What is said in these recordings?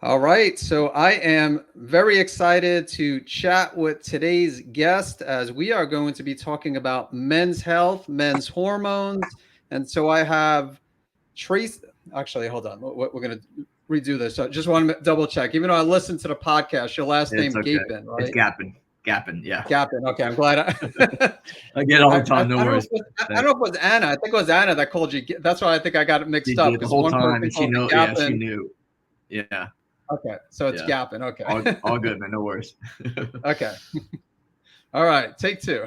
All right. So I am very excited to chat with today's guest as we are going to be talking about men's health, men's hormones. And so I have Trace. Actually, hold on. We're going to redo this. So I just want to double check. Even though I listened to the podcast, your last It's name okay. Gapin, It's right? Gapin. Gapin, yeah. Gapin. Okay, I'm glad. I get it all the I time. No don't know. worries. I don't know if it was Anna. I think it was Anna that called you. That's why I think I got it She mixed up did the because whole one time, person and she called know. you Yeah, she Gapin. knew. Yeah, Okay, so it's yeah. Gapin. Okay. All good, man. No worries. Okay. All right. Take two.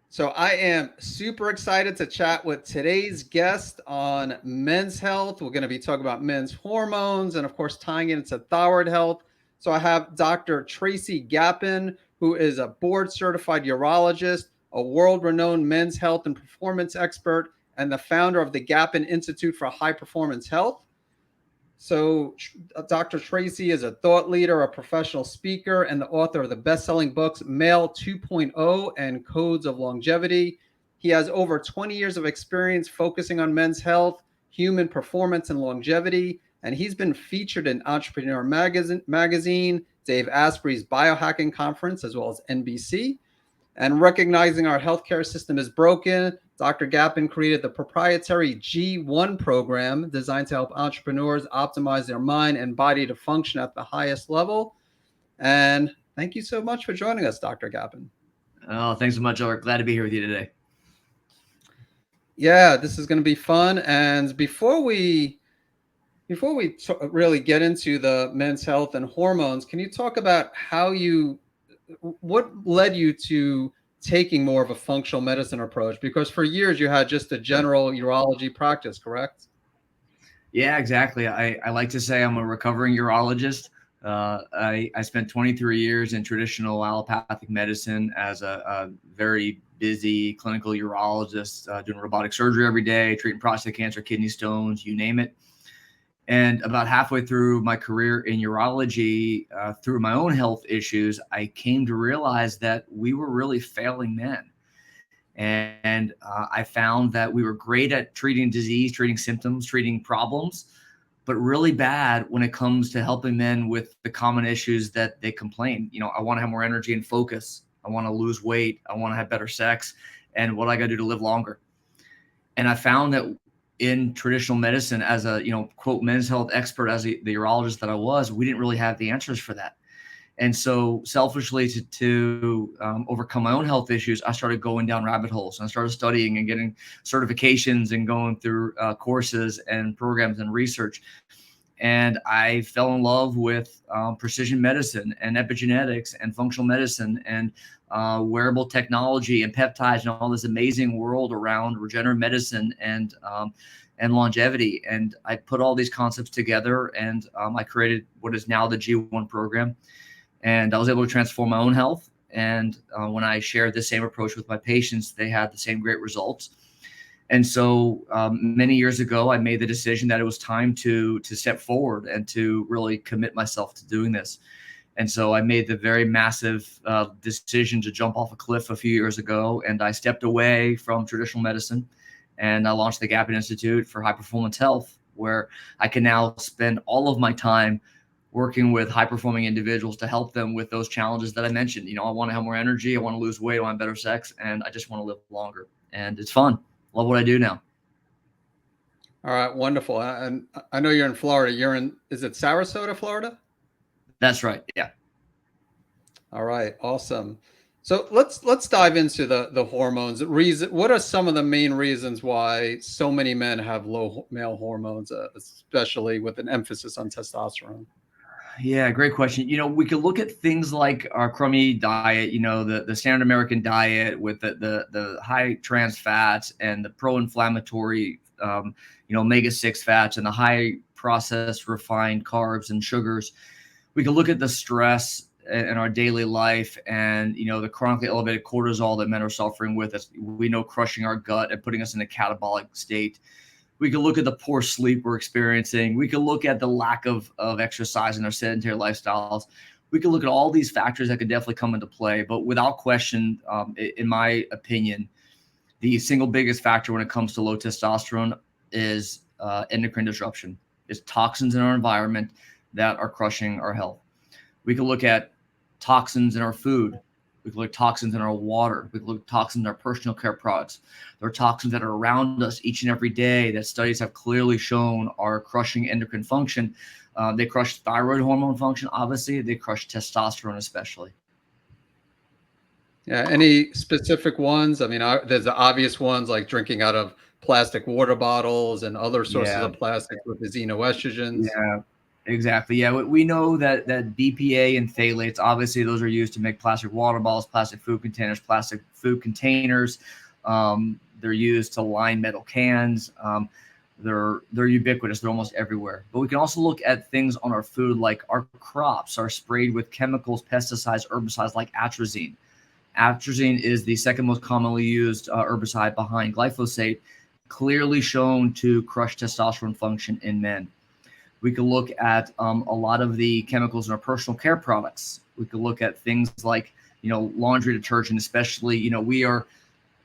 So I am super excited to chat with today's guest on men's health. We're going to be talking about men's hormones and, of course, tying it into thyroid health. So I have Dr. Tracy Gapin, who is a board certified urologist, a world renowned men's health and performance expert, and the founder of the Gapin Institute for High Performance Health. So, Dr. Tracy is a thought leader, a professional speaker, and the author of the best selling books Male 2.0 and Codes of Longevity. He has over 20 years of experience focusing on men's health, human performance, and longevity. And he's been featured in Entrepreneur Magazine, Dave Asprey's Biohacking Conference, as well as NBC. And recognizing our healthcare system is broken, Dr. Gapin created the proprietary G1 program designed to help entrepreneurs optimize their mind and body to function at the highest level. And thank you so much for joining us, Dr. Gapin. Oh, thanks so much, Art. Glad to be here with you today. Yeah, this is going to be fun. And before we really get into the men's health and hormones, can you talk about what led you to taking more of a functional medicine approach? Because for years you had just a Sure. general urology practice, correct? Yeah, exactly. I like to say I'm a recovering urologist. I spent 23 years in traditional allopathic medicine as a very busy clinical urologist, doing robotic surgery every day, treating prostate cancer, kidney stones, you name it. And about halfway through my career in urology, through my own health issues, I came to realize that we were really failing men. And I found that we were great at treating disease, treating symptoms, treating problems, but really bad when it comes to helping men with the common issues that they complain. I want to have more energy and focus. I want to lose weight. I want to have better sex. And what I got to do to live longer. And I found that in traditional medicine, as a quote men's health expert, as the urologist that I was, we didn't really have the answers for that. And so selfishly to overcome my own health issues, I started going down rabbit holes, and I started studying and getting certifications and going through courses and programs and research. And I fell in love with precision medicine and epigenetics and functional medicine and wearable technology and peptides and all this amazing world around regenerative medicine and longevity. And I put all these concepts together, and I created what is now the G1 program. And I was able to transform my own health. And when I shared the same approach with my patients, they had the same great results. And so many years ago, I made the decision that it was time to step forward and to really commit myself to doing this. And so I made the very massive decision to jump off a cliff a few years ago, and I stepped away from traditional medicine, and I launched the Gapin Institute for High Performance Health, where I can now spend all of my time working with high performing individuals to help them with those challenges that I mentioned. I want to have more energy, I want to lose weight, I want better sex, and I just want to live longer. And it's fun. Love what I do now. All right, wonderful. And I know you're in Florida. Is it Sarasota, Florida? That's right. Yeah. All right, awesome. So let's dive into the hormones. What are some of the main reasons why so many men have low male hormones, especially with an emphasis on testosterone? Yeah, great question. We could look at things like our crummy diet, the standard American diet with the high trans fats and the pro-inflammatory, omega-6 fats and the high processed refined carbs and sugars. We can look at the stress in our daily life and, the chronically elevated cortisol that men are suffering with, as we know, crushing our gut and putting us in a catabolic state. We could look at the poor sleep we're experiencing. We could look at the lack of exercise in our sedentary lifestyles. We could look at all these factors that could definitely come into play. But without question, in my opinion, the single biggest factor when it comes to low testosterone is endocrine disruption. It's toxins in our environment that are crushing our health. We can look at toxins in our food. We can look at toxins in our water. We can look at toxins in our personal care products. There are toxins that are around us each and every day that studies have clearly shown are crushing endocrine function. They crush thyroid hormone function, obviously. They crush testosterone, especially. Yeah. Any specific ones? I mean, there's the obvious ones like drinking out of plastic water bottles and other sources Yeah, of plastic with the xenoestrogens. yeah, exactly. Yeah, we know that BPA and phthalates, obviously, those are used to make plastic water bottles, plastic food containers, plastic food containers. They're used to line metal cans. They're ubiquitous. They're almost everywhere. But we can also look at things on our food, like our crops are sprayed with chemicals, pesticides, herbicides like atrazine. Atrazine is the second most commonly used herbicide behind glyphosate, clearly shown to crush testosterone function in men. We could look at a lot of the chemicals in our personal care products. We could look at things like, laundry detergent, especially, we are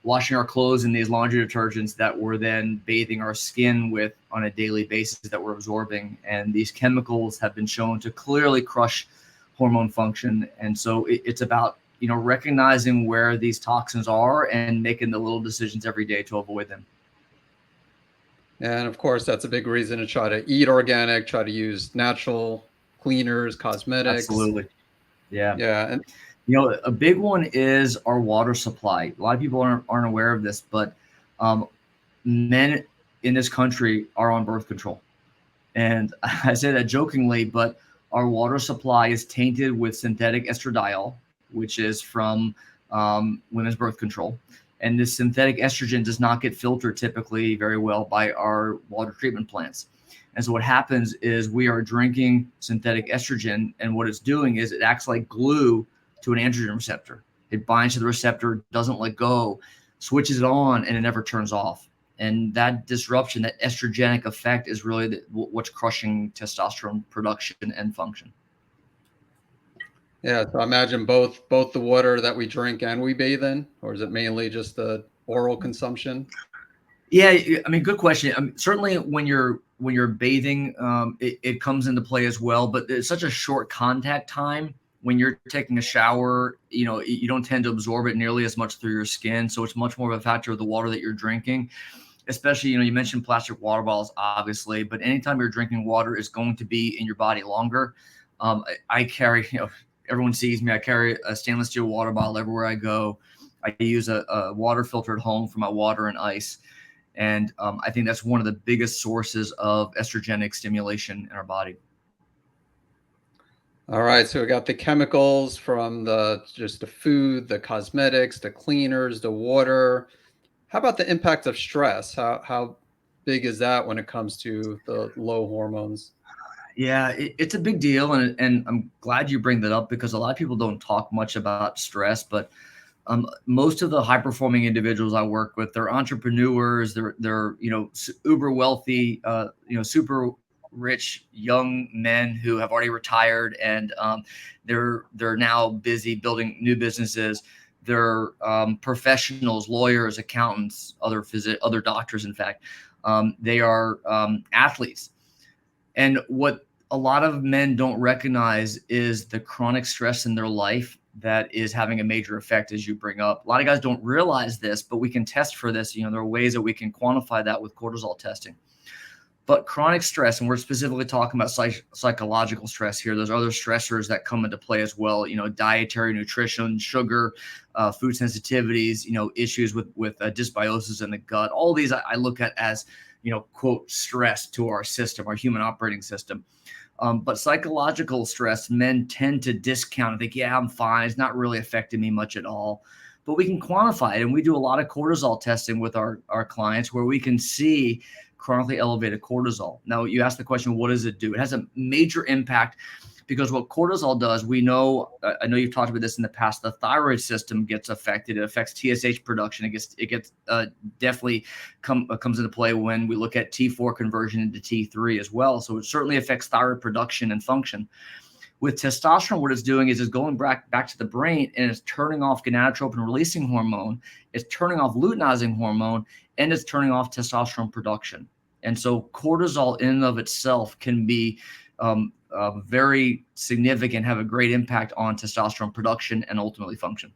washing our clothes in these laundry detergents that we're then bathing our skin with on a daily basis that we're absorbing. And these chemicals have been shown to clearly crush hormone function. And so it's about, recognizing where these toxins are and making the little decisions every day to avoid them. And of course, that's a big reason to try to eat organic, try to use natural cleaners, cosmetics. Absolutely. Yeah. Yeah. And A big one is our water supply. A lot of people aren't aware of this, but men in this country are on birth control. And I say that jokingly, but our water supply is tainted with synthetic estradiol, which is from women's birth control. And this synthetic estrogen does not get filtered typically very well by our water treatment plants. And so what happens is we are drinking synthetic estrogen, and what it's doing is it acts like glue to an androgen receptor. It binds to the receptor, doesn't let go, switches it on, and it never turns off. And that disruption, that estrogenic effect, is really what's crushing testosterone production and function. yeah, so I imagine both the water that we drink and we bathe in, or is it mainly just the oral consumption? Yeah, I mean, good question. Certainly, when you're bathing, it comes into play as well. But it's such a short contact time. When you're taking a shower, you don't tend to absorb it nearly as much through your skin. So it's much more of a factor of the water that you're drinking. Especially, you mentioned plastic water bottles, obviously, but anytime you're drinking water is going to be in your body longer. I carry, everyone sees me. I carry a stainless steel water bottle everywhere I go. I use a water filter at home for my water and ice. And I think that's one of the biggest sources of estrogenic stimulation in our body. All right, so we got the chemicals from just the food, the cosmetics, the cleaners, the water. How about the impact of stress? How big is that when it comes to the low hormones? Yeah, it's a big deal, and I'm glad you bring that up because a lot of people don't talk much about stress, but most of the high performing individuals I work with, they're entrepreneurs, they're uber wealthy, super rich young men who have already retired, and they're now busy building new businesses. They're professionals, lawyers, accountants, other doctors. In fact, they are athletes. And what a lot of men don't recognize is the chronic stress in their life that is having a major effect, as you bring up. A lot of guys don't realize this, but we can test for this. There are ways that we can quantify that with cortisol testing. But chronic stress, and we're specifically talking about psychological stress here. There's other stressors that come into play as well. Dietary, nutrition, sugar, food sensitivities. Issues with dysbiosis in the gut. All these I look at as quote stress to our system, our human operating system. But psychological stress, men tend to discount and think, yeah, I'm fine. It's not really affecting me much at all. But we can quantify it. And we do a lot of cortisol testing with our clients where we can see chronically elevated cortisol. Now, you asked the question, what does it do? It has a major impact because what cortisol does, we know, I know you've talked about this in the past, the thyroid system gets affected. It affects TSH production. It gets definitely comes into play when we look at T4 conversion into T3 as well. So it certainly affects thyroid production and function. With testosterone, what it's doing is it's going back to the brain and it's turning off gonadotropin releasing hormone. It's turning off luteinizing hormone, and it's turning off testosterone production. And so cortisol in and of itself can be very significant, have a great impact on testosterone production and ultimately function.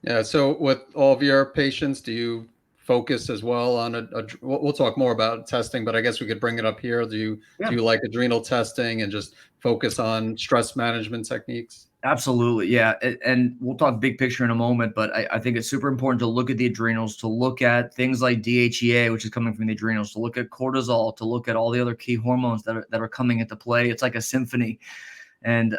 Yeah. So with all of your patients, do you focus as well on we'll talk more about testing, but I guess we could bring it up here. Do Yeah. you like adrenal testing and just focus on stress management techniques? Absolutely. Yeah. And we'll talk big picture in a moment, but I think it's super important to look at the adrenals, to look at things like DHEA, which is coming from the adrenals, to look at cortisol, to look at all the other key hormones that are coming into play. It's like a symphony. And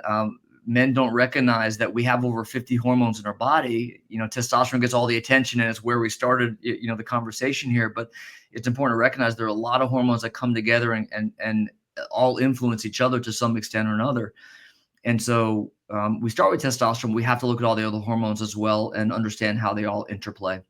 men don't recognize that we have over 50 hormones in our body. Testosterone gets all the attention, and it's where we started, the conversation here. But it's important to recognize there are a lot of hormones that come together and all influence each other to some extent or another. And so we start with testosterone. We have to look at all the other hormones as well and understand how they all interplay.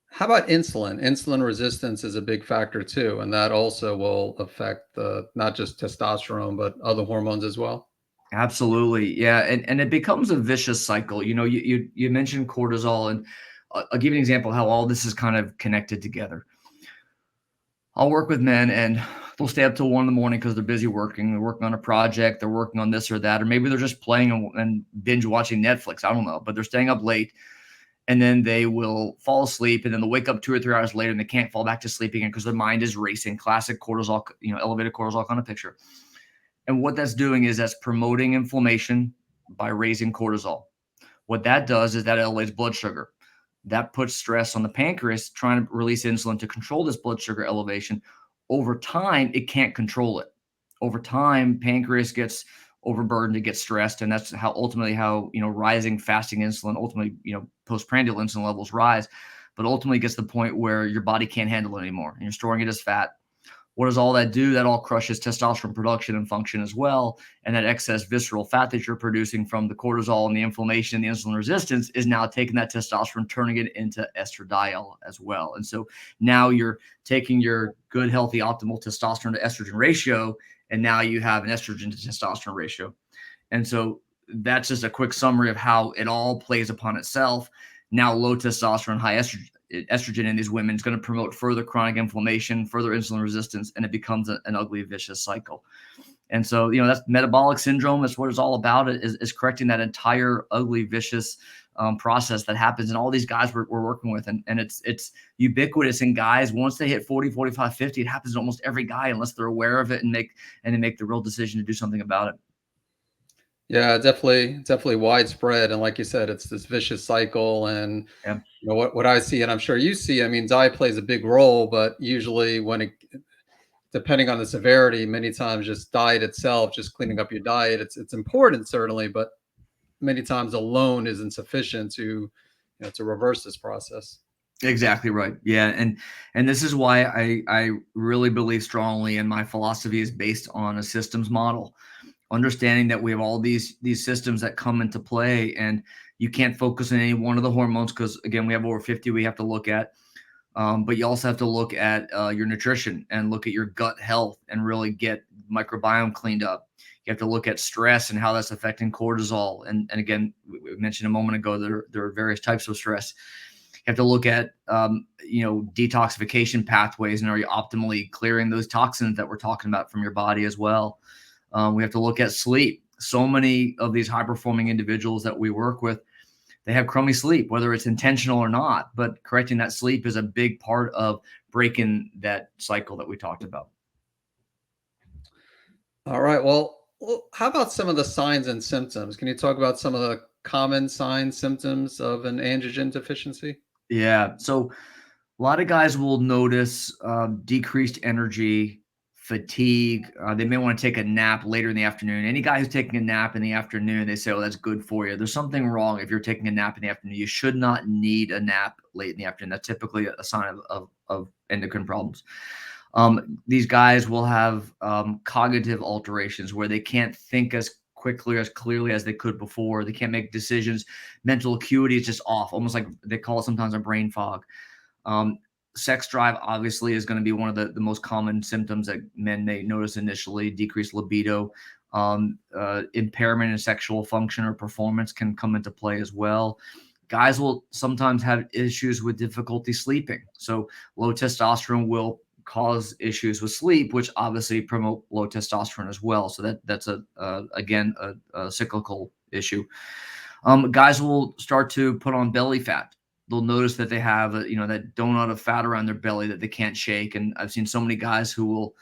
How about insulin? Insulin resistance is a big factor too, and that also will affect not just testosterone but other hormones as well. Absolutely. Yeah. And it becomes a vicious cycle. You mentioned cortisol, and I'll give you an example of how all this is kind of connected together. I'll work with men and they'll stay up till 1 in the morning because they're busy working. They're working on a project. They're working on this or that, or maybe they're just playing and binge watching Netflix. I don't know, but they're staying up late, and then they will fall asleep, and then they'll wake up 2 or 3 hours later and they can't fall back to sleep again because their mind is racing. Classic cortisol, elevated cortisol kind of picture. And what that's doing is that's promoting inflammation by raising cortisol. What that does is that elevates blood sugar. That puts stress on the pancreas trying to release insulin to control this blood sugar elevation. Over time, it can't control it. Over time, pancreas gets overburdened, it gets stressed, and that's how ultimately rising fasting insulin, ultimately, postprandial insulin levels rise, but ultimately gets to the point where your body can't handle it anymore and you're storing it as fat. What does all that do? That all crushes testosterone production and function as well. And that excess visceral fat that you're producing from the cortisol and the inflammation and the insulin resistance is now taking that testosterone, turning it into estradiol as well. And so now you're taking your good, healthy, optimal testosterone to estrogen ratio, and now you have an estrogen to testosterone ratio. And so that's just a quick summary of how it all plays upon itself. Now, low testosterone, high estrogen in these women is going to promote further chronic inflammation, further insulin resistance, and it becomes an ugly, vicious cycle. And so, that's metabolic syndrome. That's what it's all about, is correcting that entire ugly, vicious process that happens in all these guys we're working with. And it's ubiquitous in guys. Once they hit 40, 45, 50, it happens to almost every guy unless they're aware of it and they make the real decision to do something about it. Yeah, definitely widespread, and like you said, it's this vicious cycle. And Yeah. what I see, and I'm sure you see, I mean, diet plays a big role, but usually depending on the severity, many times just diet itself, just cleaning up your diet, it's important certainly, but many times alone isn't sufficient to reverse this process. Exactly right. Yeah, and this is why I really believe strongly, and my philosophy is based on a systems model, understanding that we have all these systems that come into play, and you can't focus on any one of the hormones because again we have over 50 we have to look at. But you also have to look at your nutrition and look at your gut health and really get microbiome cleaned up. You have to look at stress and how that's affecting cortisol. And again, we mentioned a moment ago, there are various types of stress. You have to look at, detoxification pathways, and are you optimally clearing those toxins that we're talking about from your body as well? We have to look at sleep. So many of these high performing individuals that we work with, they have crummy sleep, whether it's intentional or not, but correcting that sleep is a big part of breaking that cycle that we talked about. All right. Well, how about some of the signs and symptoms? Can you talk about some of the common signs, symptoms of an androgen deficiency? Yeah. So a lot of guys will notice decreased energy, fatigue. They may want to take a nap later in the afternoon. Any guy who's taking a nap in the afternoon, they say, "Oh, that's good for you." There's something wrong if you're taking a nap in the afternoon. You should not need a nap late in the afternoon. That's typically a sign of endocrine problems. These guys will have cognitive alterations where they can't think as quickly or as clearly as they could before. They can't make decisions. Mental acuity is just off, almost like they call it sometimes a brain fog. Um, Sex drive obviously is going to be one of the most common symptoms that men may notice initially. Decreased libido, impairment in sexual function or performance can come into play as well. Guys will sometimes have issues with difficulty sleeping. So low testosterone will cause issues with sleep, which obviously promote low testosterone as well. So that's again a cyclical issue. Guys will start to put on belly fat. They'll notice that they have that donut of fat around their belly that they can't shake. And I've seen so many guys who will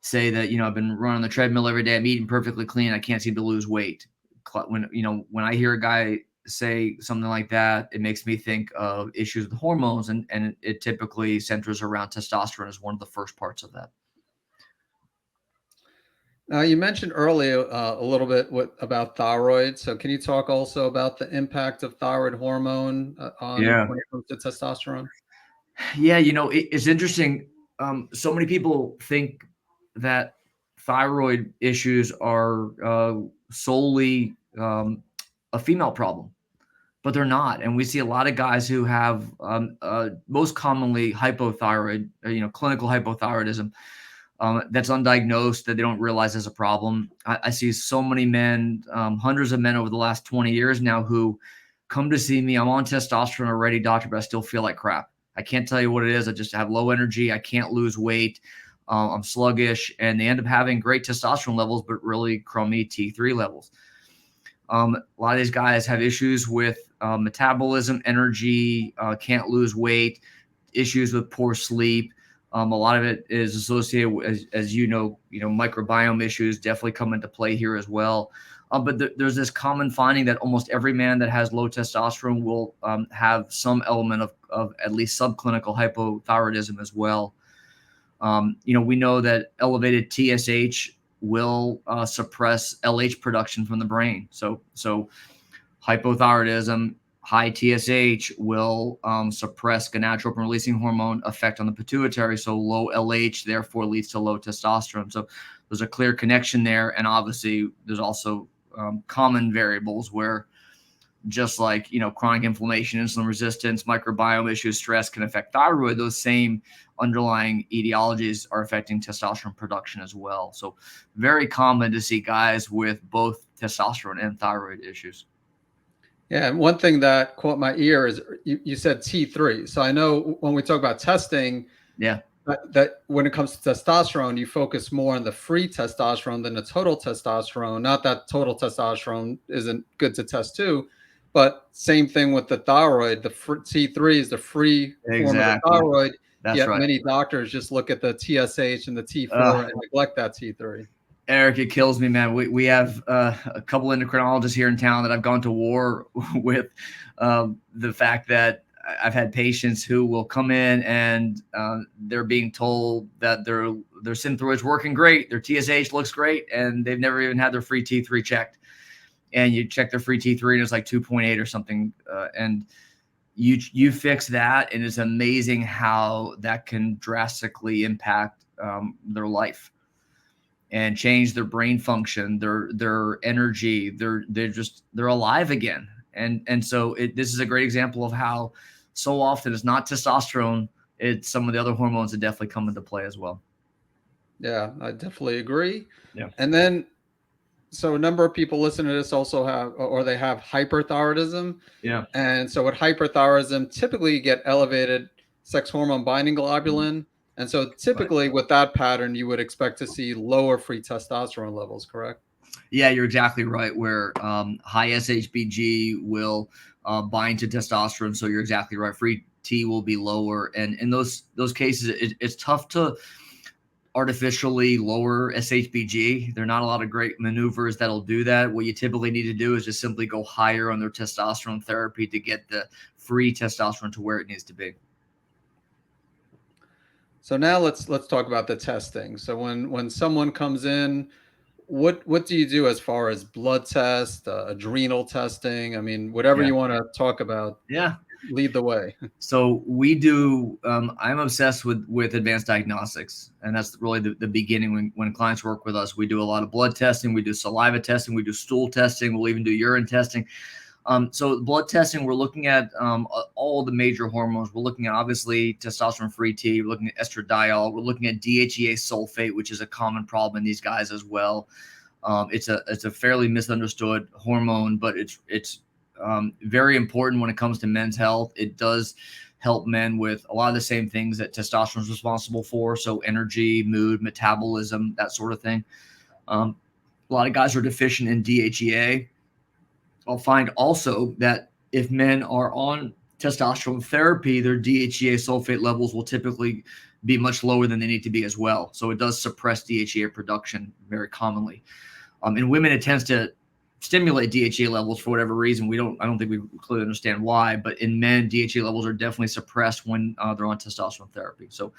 say that, I've been running the treadmill every day, I'm eating perfectly clean, I can't seem to lose weight. When I hear a guy say something like that, it makes me think of issues with hormones, and it typically centers around testosterone as one of the first parts of that. Now, you mentioned earlier a little bit about thyroid. So, can you talk also about the impact of thyroid hormone on Yeah. when it comes to testosterone? Yeah, it's interesting. So many people think that thyroid issues are solely a female problem, but they're not. And we see a lot of guys who have most commonly hypothyroid, clinical hypothyroidism, that's undiagnosed, that they don't realize is a problem. I see so many men, hundreds of men over the last 20 years now, who come to see me. I'm on testosterone already, doctor, but I still feel like crap. I can't tell you what it is. I just have low energy. I can't lose weight. I'm sluggish, and they end up having great testosterone levels, but really crummy T3 levels. A lot of these guys have issues with metabolism, energy, can't lose weight, issues with poor sleep. A lot of it is associated with, as microbiome issues definitely come into play here as well. But there's this common finding that almost every man that has low testosterone will have some element of at least subclinical hypothyroidism as well. We know that elevated TSH will suppress LH production from the brain. So hypothyroidism, high TSH will suppress gonadotropin releasing hormone effect on the pituitary. So low LH therefore leads to low testosterone. So there's a clear connection there. And obviously there's also common variables where, just like, chronic inflammation, insulin resistance, microbiome issues, stress can affect thyroid. Those same underlying etiologies are affecting testosterone production as well. So very common to see guys with both testosterone and thyroid issues. Yeah, and one thing that caught my ear is you said T3. So I know when we talk about testing, Yeah. that when it comes to testosterone, you focus more on the free testosterone than the total testosterone. Not that total testosterone isn't good to test too, but same thing with the thyroid. The T3 is the free form of the Exactly. thyroid. That's Yet right. many doctors just look at the TSH and the T4 and neglect that T3. Eric, it kills me, man. We have a couple endocrinologists here in town that I've gone to war with the fact that I've had patients who will come in and they're being told that their Synthroid's working great, their TSH looks great, and they've never even had their free T3 checked. And you check their free T3 and it's like 2.8 or something. And you fix that, and it's amazing how that can drastically impact their life and change their brain function, their energy, they're alive again. And so this is a great example of how so often it's not testosterone, it's some of the other hormones that definitely come into play as well. Yeah, I definitely agree. Yeah. And then, so a number of people listening to this also have, or they have hyperthyroidism. Yeah. And so with hyperthyroidism, typically you get elevated sex hormone binding globulin. And so Right. typically with that pattern, you would expect to see lower free testosterone levels, correct? Yeah, you're exactly right. Where high SHBG will bind to testosterone, so you're exactly right. Free T will be lower, and in those cases, it's tough to artificially lower SHBG. There are not a lot of great maneuvers that'll do that. What you typically need to do is just simply go higher on their testosterone therapy to get the free testosterone to where it needs to be. So now let's talk about the testing. So when someone comes in, what do you do as far as blood test, adrenal testing? I mean, whatever Yeah. you want to talk about, Yeah. lead the way. So we do. I'm obsessed with advanced diagnostics, and that's really the beginning. When clients work with us, we do a lot of blood testing, we do saliva testing, we do stool testing, we'll even do urine testing. So blood testing, we're looking at all the major hormones. We're looking at obviously testosterone-free T. We're looking at estradiol. We're looking at DHEA sulfate, which is a common problem in these guys as well. It's a fairly misunderstood hormone, but it's very important when it comes to men's health. It does help men with a lot of the same things that testosterone is responsible for. So energy, mood, metabolism, that sort of thing. A lot of guys are deficient in DHEA. I'll find also that if men are on testosterone therapy, their DHEA sulfate levels will typically be much lower than they need to be as well. So it does suppress DHEA production very commonly. In women, it tends to stimulate DHEA levels for whatever reason. I don't think we clearly understand why, but in men, DHEA levels are definitely suppressed when they're on testosterone therapy. So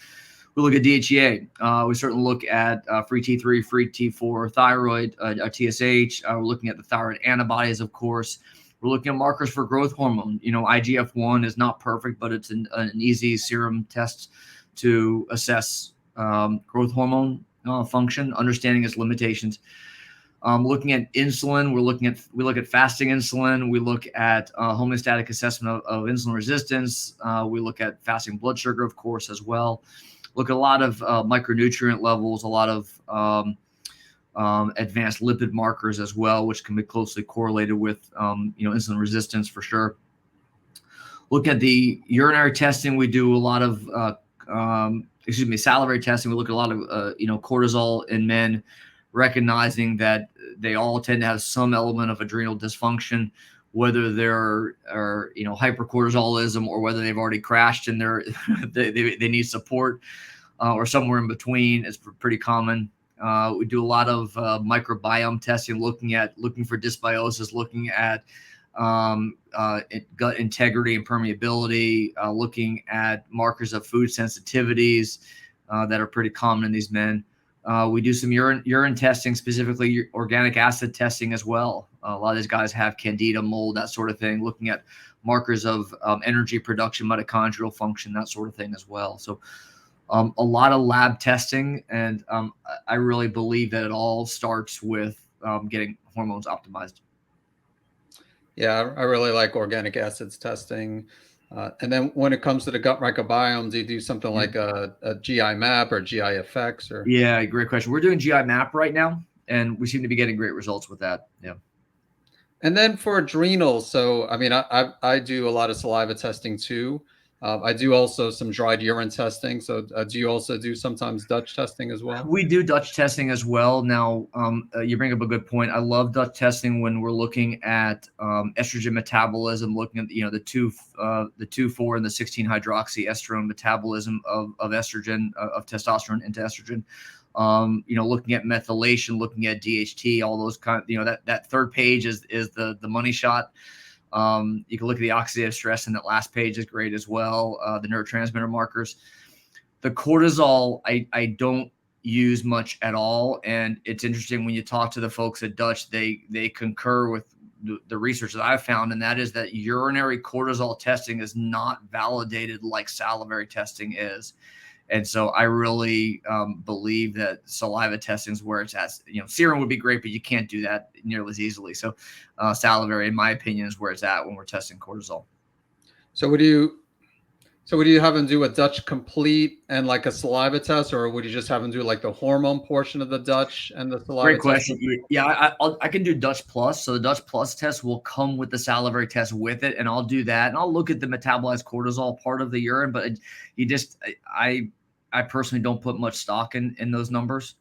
we look at DHEA. We certainly look at free T3, free T4, thyroid, TSH. We're looking at the thyroid antibodies, of course. We're looking at markers for growth hormone. IGF-1 is not perfect, but it's an easy serum test to assess growth hormone function, understanding its limitations. Looking at insulin, we look at fasting insulin. We look at homeostatic assessment of insulin resistance. We look at fasting blood sugar, of course, as well. Look at a lot of micronutrient levels, a lot of advanced lipid markers as well, which can be closely correlated with insulin resistance for sure. Look at the urinary testing. We do a lot of salivary testing. We look at a lot of cortisol in men, recognizing that they all tend to have some element of adrenal dysfunction, whether they're hypercortisolism or whether they've already crashed and they need support, or somewhere in between. It's pretty common. We do a lot of microbiome testing, looking for dysbiosis, looking at gut integrity and permeability, looking at markers of food sensitivities that are pretty common in these men. We do some urine testing, specifically organic acid testing as well. A lot of these guys have candida, mold, that sort of thing, looking at markers of energy production, mitochondrial function, that sort of thing as well. So a lot of lab testing, and I really believe that it all starts with getting hormones optimized. Yeah, I really like organic acids testing. And then when it comes to the gut microbiome, do you do something like a GI map or GI effects? Or Yeah, great question. We're doing GI map right now, and we seem to be getting great results with that. Yeah. And then for adrenals, so I mean, I do a lot of saliva testing too. I do also some dried urine testing. So do you also do sometimes Dutch testing as well? We do Dutch testing as well. Now, you bring up a good point. I love Dutch testing when we're looking at estrogen metabolism, looking at the 2,4 and the 16 hydroxy estrone metabolism of estrogen, of testosterone into estrogen. Looking at methylation, looking at DHT, all those that third page is the money shot. You can look at the oxidative stress, and that last page is great as well. The neurotransmitter markers. The cortisol, I don't use much at all. And it's interesting when you talk to the folks at Dutch, they concur with the research that I've found, and that is that urinary cortisol testing is not validated like salivary testing is. And so I really believe that saliva testing is where it's at. Serum would be great, but you can't do that nearly as easily. So salivary, in my opinion, is where it's at when we're testing cortisol. So would you have them do a Dutch complete and like a saliva test, or would you just have them do like the hormone portion of the Dutch and the saliva Great question. test? Yeah, I can do Dutch Plus. So the Dutch Plus test will come with the salivary test with it, and I'll do that. And I'll look at the metabolized cortisol part of the urine, but I personally don't put much stock in those numbers.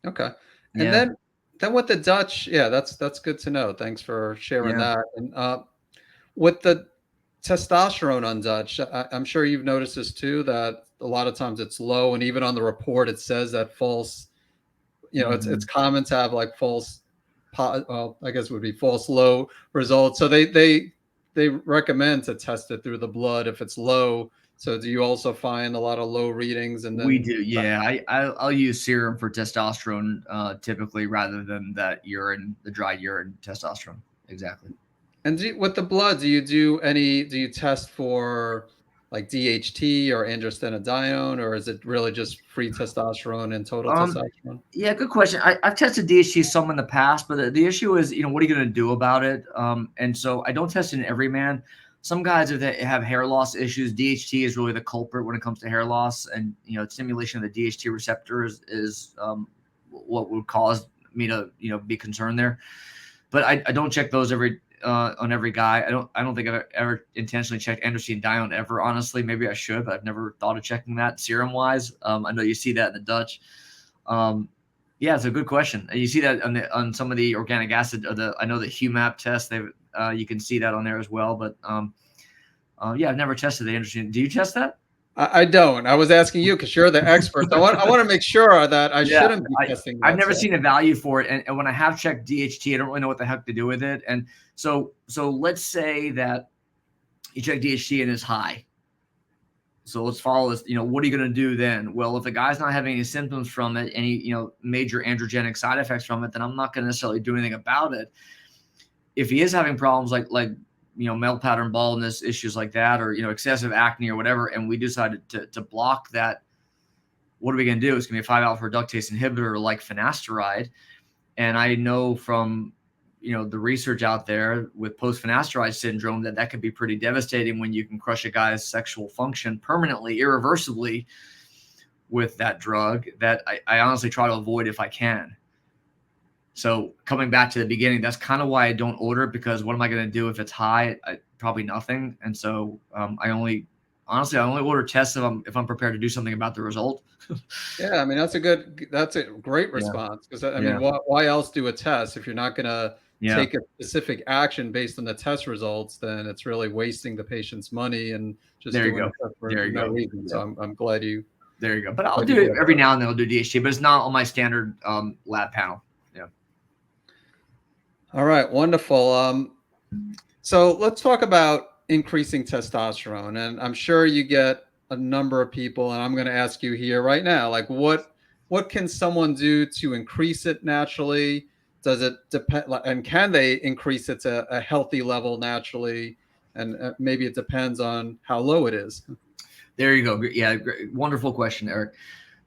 Okay. And then with the Dutch, yeah, that's good to know. Thanks for sharing that. And with the testosterone on Dutch, I'm sure you've noticed this too, that a lot of times it's low, and even on the report it says that false. It's common to have like false, well, I guess it would be false low results. So they recommend to test it through the blood if it's low. So do you also find a lot of low readings? And then we do, yeah. I'll use serum for testosterone typically, rather than the dry urine testosterone. Exactly. And with the blood, do you test for like DHT or androstenedione, or is it really just free testosterone and total testosterone? Yeah, good question. I've tested DHT some in the past, but the issue is, what are you going to do about it? And so I don't test it in every man. Some guys, if they have hair loss issues, DHT is really the culprit when it comes to hair loss. And, stimulation of the DHT receptor is what would cause me to, be concerned there. But I don't check those on every guy. I don't think I've ever intentionally checked androstenedione ever. Honestly, maybe I should, but I've never thought of checking that serum wise. I know you see that in the Dutch. Yeah, it's a good question. You see that on some of the organic acid, or I know the HUMAP test. You can see that on there as well. But yeah, I've never tested the androstenedione. Do you test that? I don't. I was asking you because you're the expert. I want to make sure that I Yeah, shouldn't be testing I've that. never seen a value for it, and when I have checked DHT, I don't really know what the heck to do with it. And so let's say that you check DHT and it's high. So let's follow this. What are you going to do then? Well, if the guy's not having any symptoms from it, any major androgenic side effects from it, then I'm not going to necessarily do anything about it. If he is having problems like male pattern baldness, issues like that, or excessive acne or whatever, and we decided to block that, what are we going to do? It's going to be a 5-alpha reductase inhibitor like finasteride. And I know from the research out there with post-finasteride syndrome that could be pretty devastating when you can crush a guy's sexual function permanently, irreversibly with that drug, that I honestly try to avoid if I can. So coming back to the beginning, that's kind of why I don't order it, because what am I going to do if it's high? Probably nothing. And so I only order tests if I'm prepared to do something about the result. Yeah, I mean that's a great response, because I mean why else do a test if you're not going to take a specific action based on the test results? Then it's really wasting the patient's money and just doing it for no reason. So I'm glad you. There you go. But I'll do it every now and then. I'll do DHT, but it's not on my standard lab panel. Yeah. All right, wonderful. So let's talk about increasing testosterone, and I'm sure you get a number of people, and I'm going to ask you here right now, like what can someone do to increase it naturally? Does it depend, and can they increase it to a healthy level naturally? And maybe it depends on how low it is. There you go. Yeah, wonderful question, Eric.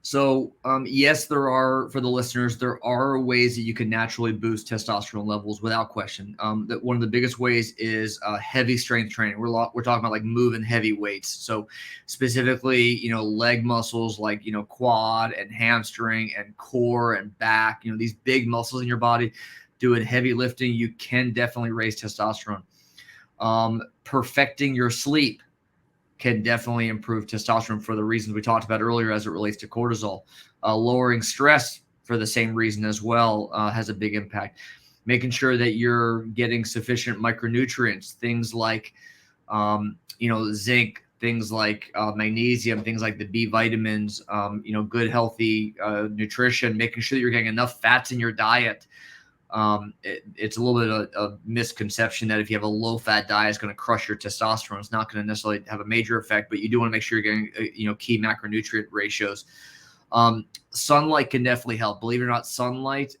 So yes, there are, for the listeners, there are ways that you can naturally boost testosterone levels without question. That one of the biggest ways is heavy strength training. We're talking about like moving heavy weights. So specifically, leg muscles like quad and hamstring and core and back. These big muscles in your body. Doing heavy lifting, you can definitely raise testosterone. Perfecting your sleep can definitely improve testosterone for the reasons we talked about earlier as it relates to cortisol. Lowering stress for the same reason as well has a big impact. Making sure that you're getting sufficient micronutrients, things like zinc, things like magnesium, things like the B vitamins, good healthy nutrition, making sure that you're getting enough fats in your diet. It's a little bit of a misconception that if you have a low-fat diet, it's going to crush your testosterone. It's not going to necessarily have a major effect, but you do want to make sure you're getting key macronutrient ratios. Sunlight can definitely help. Believe it or not, sunlight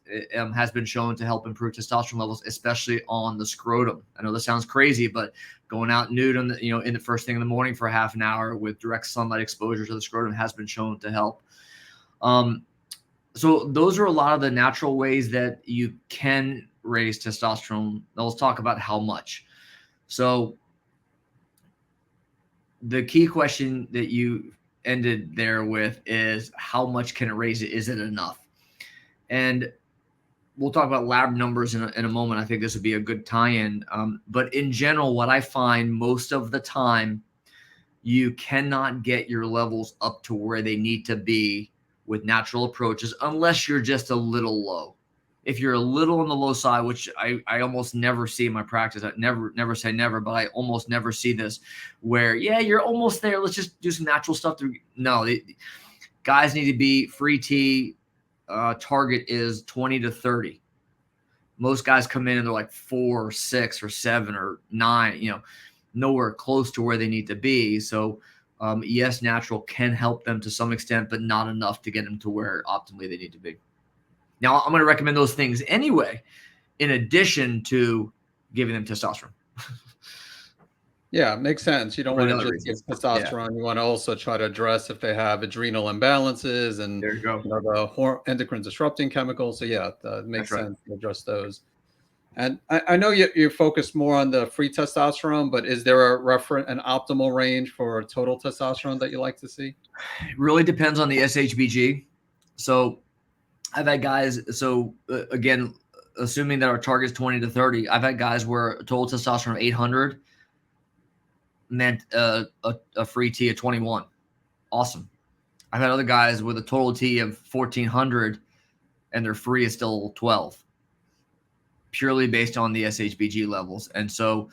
has been shown to help improve testosterone levels, especially on the scrotum. I know this sounds crazy, but going out nude on in the first thing in the morning for half an hour with direct sunlight exposure to the scrotum has been shown to help. So those are a lot of the natural ways that you can raise testosterone. Now let's talk about how much. So the key question that you ended there with is how much can it raise it? Is it enough? And we'll talk about lab numbers in a moment. I think this would be a good tie-in. But in general, what I find most of the time, you cannot get your levels up to where they need to be with natural approaches, unless you're just a little low. If you're a little on the low side, which I almost never see in my practice, I never say never, but I almost never see this where, yeah, you're almost there. Let's just do some natural stuff. No, guys need to be free T. Target is 20 to 30. Most guys come in and they're like 4 or 6 or 7 or 9, nowhere close to where they need to be. So yes, natural can help them to some extent, but not enough to get them to where optimally they need to be. Now, I'm going to recommend those things anyway, in addition to giving them testosterone. Yeah, makes sense. You don't want to just give testosterone. Yeah. You want to also try to address if they have adrenal imbalances and there you go. The endocrine disrupting chemicals. So yeah, it makes sense to address those. And I know you're focused more on the free testosterone, but is there an optimal range for total testosterone that you like to see? It really depends on the SHBG. So I've had guys. So again, assuming that our target is 20 to 30, I've had guys where total testosterone of 800 meant a free T of 21. Awesome. I've had other guys with a total T of 1400 and their free is still 12, purely based on the SHBG levels. And so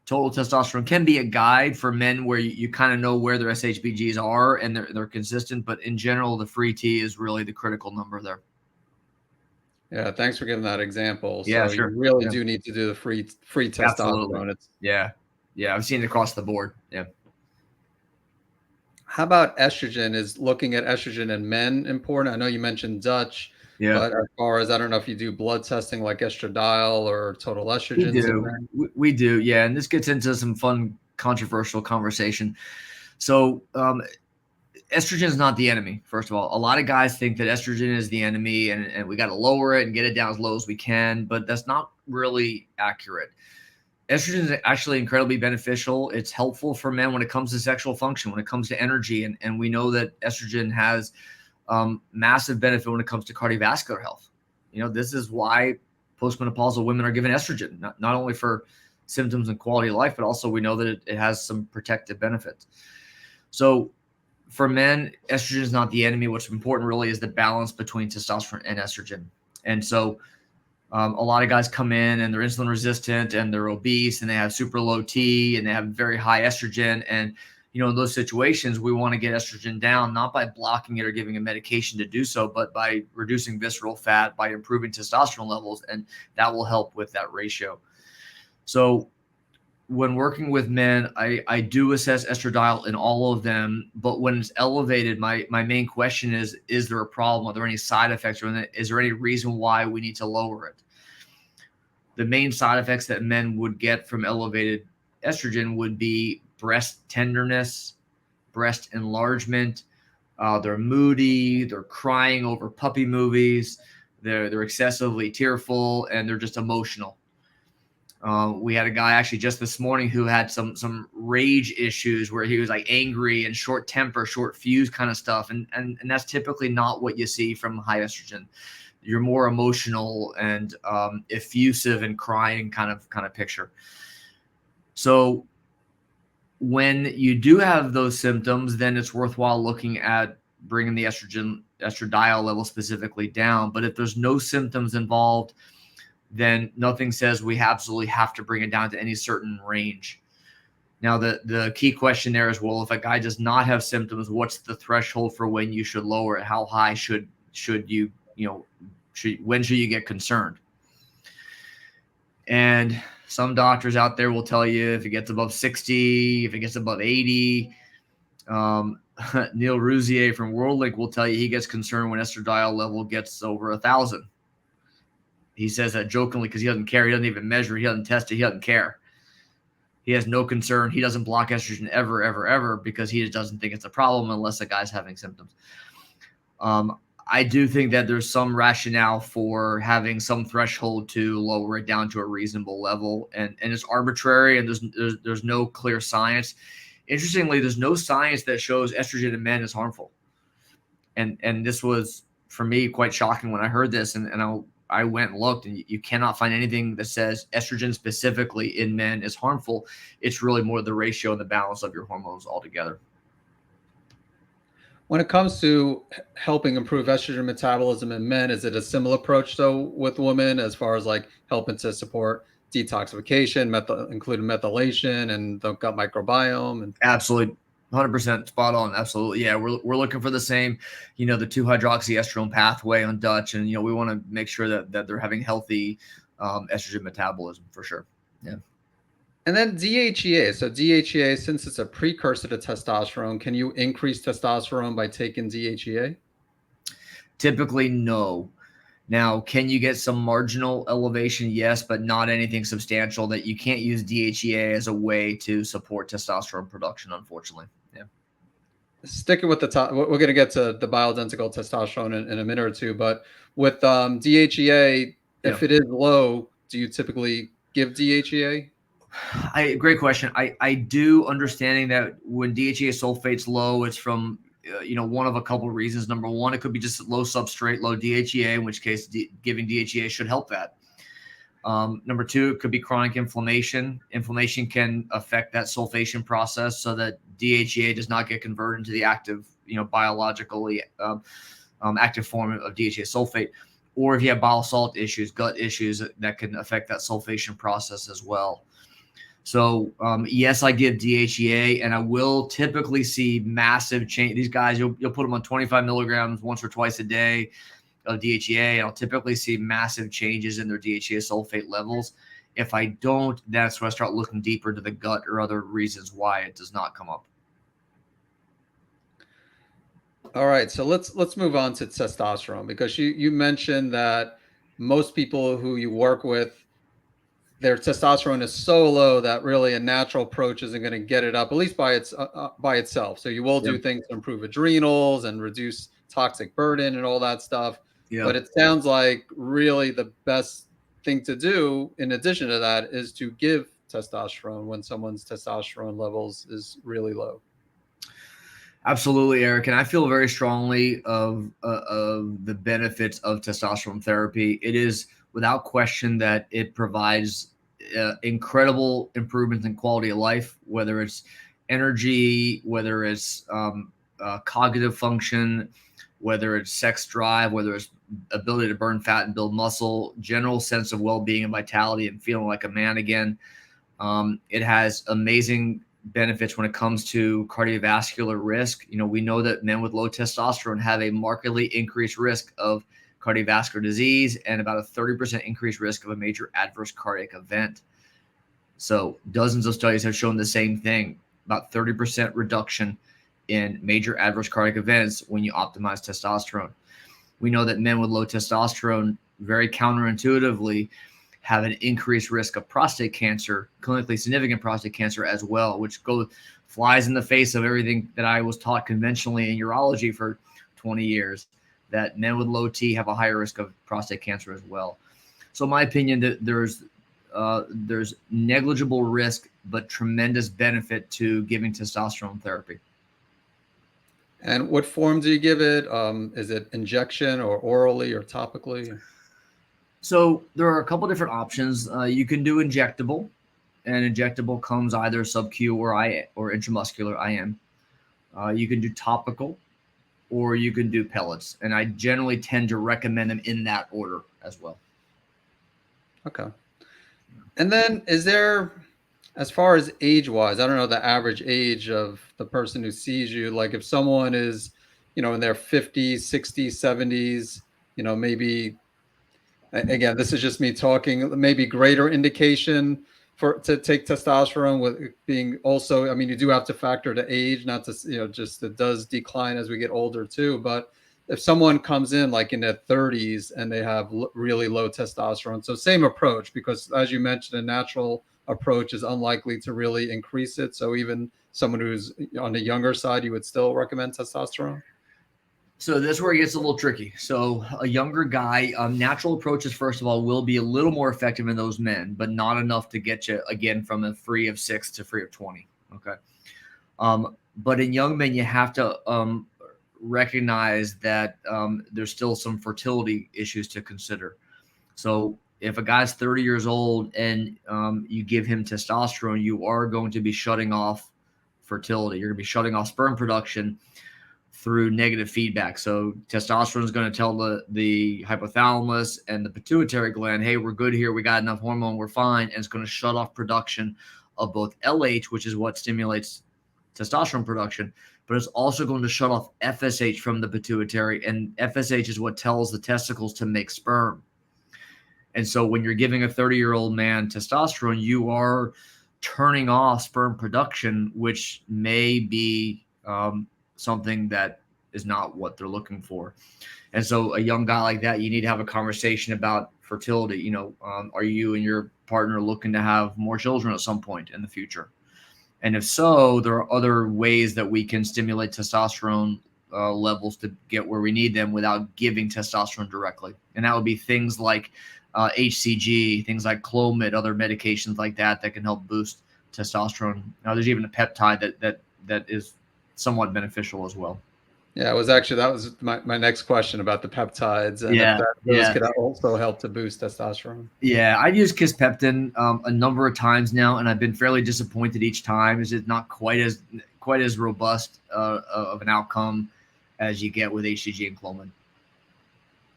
total testosterone can be a guide for men where you kind of know where their SHBGs are and they're consistent. But in general, the free T is really the critical number there. Yeah, thanks for giving that example. Yeah, So sure. you really Yeah. do need to do the free Absolutely. testosterone. Yeah. I've seen it across the board. Yeah. How about estrogen? Is looking at estrogen in men important? I know you mentioned Dutch, Yeah. but as far as I don't know if you do blood testing like estradiol or total We estrogens in do. men. We do. Yeah. And this gets into some fun, controversial conversation. So, estrogen is not the enemy, first of all. A lot of guys think that estrogen is the enemy and we got to lower it and get it down as low as we can, but that's not really accurate. Estrogen is actually incredibly beneficial. It's helpful for men when it comes to sexual function, when it comes to energy. And we know that estrogen has massive benefit when it comes to cardiovascular health. This is why postmenopausal women are given estrogen, not only for symptoms and quality of life, but also we know that it has some protective benefits. So for men, estrogen is not the enemy. What's important really is the balance between testosterone and estrogen. And so a lot of guys come in and they're insulin resistant and they're obese and they have super low T and they have very high estrogen. And, in those situations, we want to get estrogen down, not by blocking it or giving a medication to do so, but by reducing visceral fat, by improving testosterone levels. And that will help with that ratio. So when working with men, I do assess estradiol in all of them, but when it's elevated, my main question is there a problem? Are there any side effects? Or is there any reason why we need to lower it? The main side effects that men would get from elevated estrogen would be breast tenderness, breast enlargement. They're moody, they're crying over puppy movies, they're excessively tearful, and they're just emotional. We had a guy actually just this morning who had some rage issues where he was like angry and short temper, short fuse kind of stuff. And that's typically not what you see from high estrogen. You're more emotional and effusive and crying kind of picture. So when you do have those symptoms, then it's worthwhile looking at bringing the estradiol level specifically down. But if there's no symptoms involved, then nothing says we absolutely have to bring it down to any certain range. Now, the key question there is, well, if a guy does not have symptoms, what's the threshold for when you should lower it? How high should you, when should you get concerned? And some doctors out there will tell you if it gets above 60, if it gets above 80. Neil Rousier from WorldLink will tell you he gets concerned when estradiol level gets over 1,000. He says that jokingly because he doesn't care. He doesn't even measure. He doesn't test it. He doesn't care. He has no concern. He doesn't block estrogen ever, ever, ever because he just doesn't think it's a problem unless the guy's having symptoms. I do think that there's some rationale for having some threshold to lower it down to a reasonable level, and it's arbitrary, and there's no clear science. Interestingly, there's no science that shows estrogen in men is harmful, and this was for me quite shocking when I heard this, and I went and looked, and you cannot find anything that says estrogen specifically in men is harmful. It's really more the ratio and the balance of your hormones altogether. When it comes to helping improve estrogen metabolism in men, is it a similar approach though with women as far as like helping to support detoxification, including methylation and the gut microbiome? And Absolutely. 100% spot on. Absolutely. Yeah. We're looking for the same, the 2-hydroxyestrone pathway on Dutch. And, we want to make sure that they're having healthy estrogen metabolism for sure. Yeah. And then DHEA. So DHEA, since it's a precursor to testosterone, can you increase testosterone by taking DHEA? Typically, no. Now, can you get some marginal elevation? Yes, but not anything substantial. That you can't use DHEA as a way to support testosterone production, unfortunately. Yeah. Sticking with the top, we're going to get to the bioidentical testosterone in a minute or two, but with DHEA, if it is low, do you typically give DHEA? Great question. I do understanding that when DHEA sulfate's low, it's from one of a couple reasons. Number one, it could be just low substrate, low DHEA, in which case giving DHEA should help that. Number two, it could be chronic inflammation. Inflammation can affect that sulfation process so that DHEA does not get converted into the active, biologically active form of DHEA sulfate. Or if you have bile salt issues, gut issues, that can affect that sulfation process as well. So yes, I give DHEA, and I will typically see massive change. These guys, you'll put them on 25 milligrams once or twice a day of DHEA, and I'll typically see massive changes in their DHEA sulfate levels. If I don't, that's when I start looking deeper into the gut or other reasons why it does not come up. All right, so let's move on to testosterone, because you mentioned that most people who you work with, their testosterone is so low that really a natural approach isn't going to get it up, at least by itself. So you will do Yep. things to improve adrenals and reduce toxic burden and all that stuff. But Yep. it sounds like really the best thing to do, in addition to that, is to give testosterone when someone's testosterone levels is really low. Absolutely, Eric, and I feel very strongly of the benefits of testosterone therapy. It is without question that it provides incredible improvements in quality of life, whether it's energy, whether it's cognitive function, whether it's sex drive, whether it's ability to burn fat and build muscle, general sense of well-being and vitality and feeling like a man again. It has amazing benefits when it comes to cardiovascular risk. We know that men with low testosterone have a markedly increased risk of cardiovascular disease and about a 30% increased risk of a major adverse cardiac event. So dozens of studies have shown the same thing, about 30% reduction in major adverse cardiac events when you optimize testosterone. We know that men with low testosterone, very counterintuitively, have an increased risk of prostate cancer, clinically significant prostate cancer as well, which flies in the face of everything that I was taught conventionally in urology for 20 years, that men with low T have a higher risk of prostate cancer as well. So in my opinion, that there's negligible risk, but tremendous benefit to giving testosterone therapy. And what form do you give it? Is it injection or orally or topically? So there are a couple different options. You can do injectable, and injectable comes either sub-Q or intramuscular IM. You can do topical, or you can do pellets, and I generally tend to recommend them in that order as well. Okay. And then is there, as far as age-wise, I don't know the average age of the person who sees you, like if someone is, in their 50s, 60s, 70s, maybe, again, this is just me talking, maybe greater indication to take testosterone, with it being also, I mean, you do have to factor the age, not to, just it does decline as we get older too. But if someone comes in like in their 30s and they have really low testosterone, so same approach, because as you mentioned, a natural approach is unlikely to really increase it. So even someone who's on the younger side, you would still recommend testosterone? So this is where it gets a little tricky. So a younger guy, natural approaches, first of all, will be a little more effective in those men, but not enough to get you, again, from a free of 6 to free of 20. Okay. But in young men, you have to recognize that there's still some fertility issues to consider. So if a guy's 30 years old and you give him testosterone, you are going to be shutting off fertility. You're going to be shutting off sperm production through negative feedback. So testosterone is going to tell the hypothalamus and the pituitary gland, hey, we're good here. We got enough hormone. We're fine. And it's going to shut off production of both LH, which is what stimulates testosterone production, but it's also going to shut off FSH from the pituitary. And FSH is what tells the testicles to make sperm. And so when you're giving a 30-year-old man testosterone, you are turning off sperm production, which may be something that is not what they're looking for. And so a young guy like that, you need to have a conversation about fertility. Are you and your partner looking to have more children at some point in the future? And if so, there are other ways that we can stimulate testosterone levels to get where we need them without giving testosterone directly. And that would be things like HCG, things like Clomid, other medications like that can help boost testosterone. Now, there's even a peptide that is somewhat beneficial as well. Yeah, it was actually that was my next question about the peptides and if Yeah, those yeah. could also help to boost testosterone. Yeah, I've used Kisspeptin a number of times now, and I've been fairly disappointed each time. Is it not quite as robust of an outcome as you get with HCG and Clomid?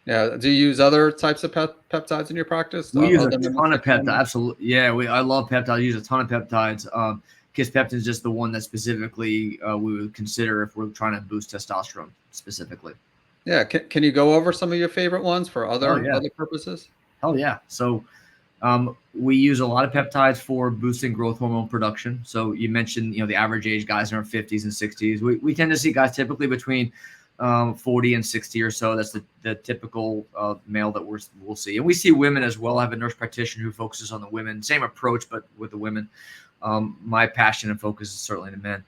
Yeah. Do you use other types of peptides in your practice We use a other than the ton of six peptides. hormone? Absolutely, yeah. I love peptides. I use a ton of peptides. Kisspeptin is just the one that specifically we would consider if we're trying to boost testosterone specifically. Yeah. Can you go over some of your favorite ones for Oh other yeah, purposes? hell yeah. So we use a lot of peptides for boosting growth hormone production. So you mentioned, the average age guys in our 50s and 60s. We tend to see guys typically between 40 and 60 or so. That's the typical male that we'll see. And we see women as well. I have a nurse practitioner who focuses on the women. Same approach, but with the women. My passion and focus is certainly the men.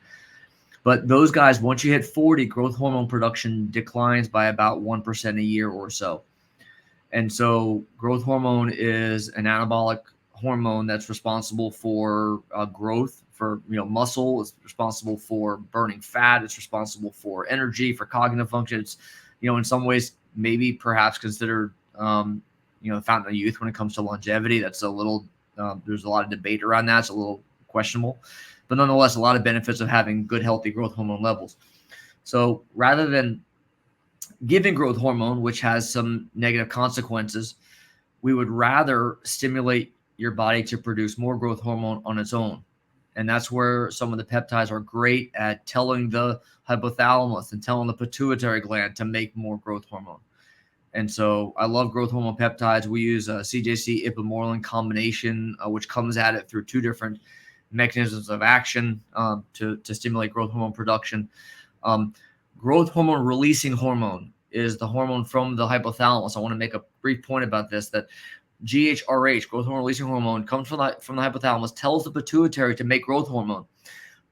But those guys, once you hit 40, growth hormone production declines by about 1% a year or so. And so growth hormone is an anabolic hormone that's responsible for growth, for muscle. It's responsible for burning fat. It's responsible for energy, for cognitive function. It's in some ways maybe perhaps considered the fountain of youth when it comes to longevity. That's a little there's a lot of debate around that. It's a little questionable, but nonetheless, a lot of benefits of having good, healthy growth hormone levels. So rather than giving growth hormone, which has some negative consequences, we would rather stimulate your body to produce more growth hormone on its own. And that's where some of the peptides are great at telling the hypothalamus and telling the pituitary gland to make more growth hormone. And so I love growth hormone peptides. We use a CJC ipamorelin combination, which comes at it through two different mechanisms of action to stimulate growth hormone production. Growth hormone releasing hormone is the hormone from the hypothalamus. I want to make a brief point about this, that GHRH, growth hormone releasing hormone, comes from the hypothalamus, tells the pituitary to make growth hormone.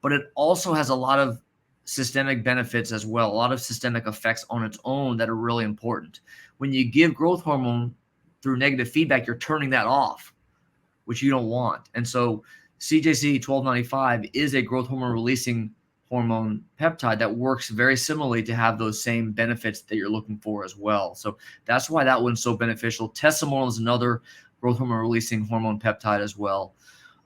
But it also has a lot of systemic benefits as well, a lot of systemic effects on its own that are really important. When you give growth hormone through negative feedback, you're turning that off, which you don't want. And so CJC 1295 is a growth hormone releasing hormone peptide that works very similarly to have those same benefits that you're looking for as well. So that's why that one's so beneficial. Testosterone is another growth hormone releasing hormone peptide as well.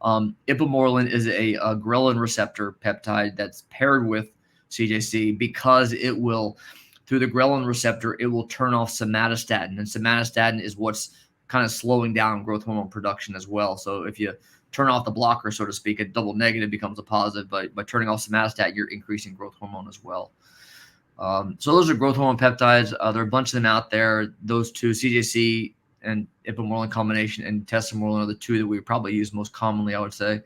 Ipamorelin is a ghrelin receptor peptide that's paired with CJC because it will, through the ghrelin receptor, it will turn off somatostatin. And somatostatin is what's kind of slowing down growth hormone production as well. So if you turn off the blocker, so to speak, a double negative becomes a positive. But by turning off somatostatin, you're increasing growth hormone as well. So those are growth hormone peptides. There are a bunch of them out there. Those two, CJC and ipamorelin combination and testosterone, are the two that we probably use most commonly, I would say.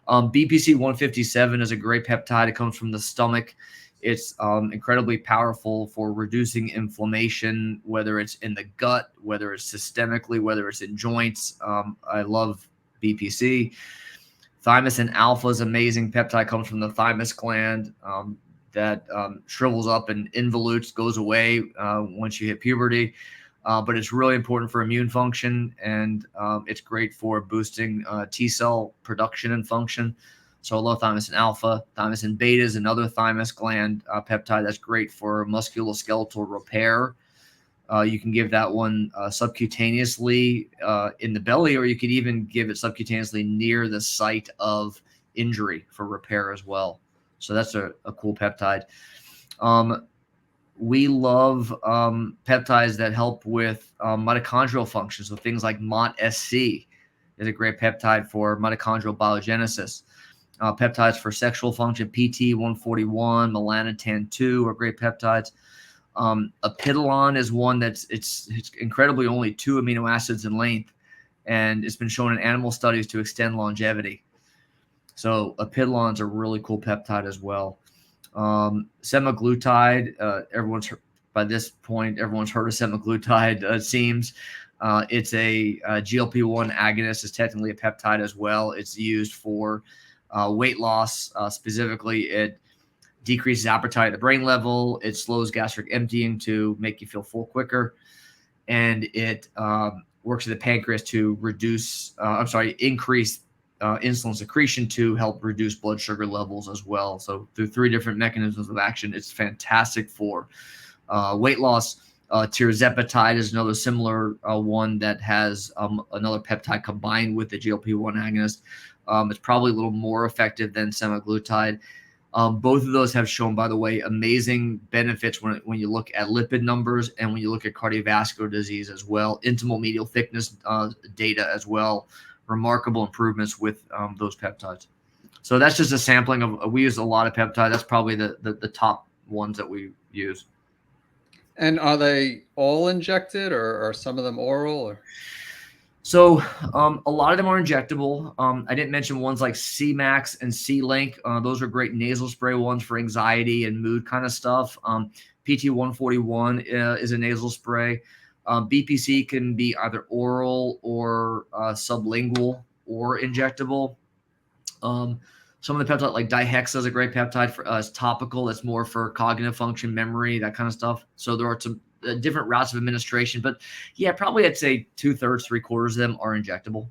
BPC 157 is a great peptide. It comes from the stomach. It's incredibly powerful for reducing inflammation, whether it's in the gut, whether it's systemically, whether it's in joints. I love BPC. Thymosin alpha is amazing peptide, comes from the thymus gland that shrivels up and involutes, goes away once you hit puberty. But it's really important for immune function, and it's great for boosting T cell production and function. So I love thymosin alpha. Thymosin beta is another thymus gland peptide that's great for musculoskeletal repair. You can give that one subcutaneously in the belly, or you could even give it subcutaneously near the site of injury for repair as well. So that's a cool peptide. We love peptides that help with mitochondrial function. So things like MOT-SC is a great peptide for mitochondrial biogenesis. Peptides for sexual function, PT141, melanotan-2 are great peptides. Apidolon is one that's it's incredibly only 2 amino acids in length, and it's been shown in animal studies to extend longevity. So apidolon's a really cool peptide as well. Semaglutide, by this point, everyone's heard of semaglutide, it seems. It's a GLP-1 agonist. Is technically a peptide as well. It's used for weight loss. Specifically, it decreases appetite at the brain level. It slows gastric emptying to make you feel full quicker. And it works in the pancreas to increase insulin secretion to help reduce blood sugar levels as well. So through 3 different mechanisms of action, it's fantastic for weight loss. Tirzepatide is another similar one that has another peptide combined with the GLP-1 agonist. It's probably a little more effective than semaglutide. Both of those have shown, by the way, amazing benefits when you look at lipid numbers and when you look at cardiovascular disease as well, intimal medial thickness data as well, remarkable improvements with those peptides. So that's just a sampling of, we use a lot of peptide. That's probably the top ones that we use. And are they all injected, or are some of them oral? Or? So a lot of them are injectable. I didn't mention ones like C-Max and C-Link. Those are great nasal spray ones for anxiety and mood kind of stuff. PT-141 is a nasal spray. BPC can be either oral or sublingual or injectable. Some of the peptide like dihexa is a great peptide for it's topical. It's more for cognitive function, memory, that kind of stuff. So there are some different routes of administration, but yeah, probably I'd say 2/3, 3/4 of them are injectable.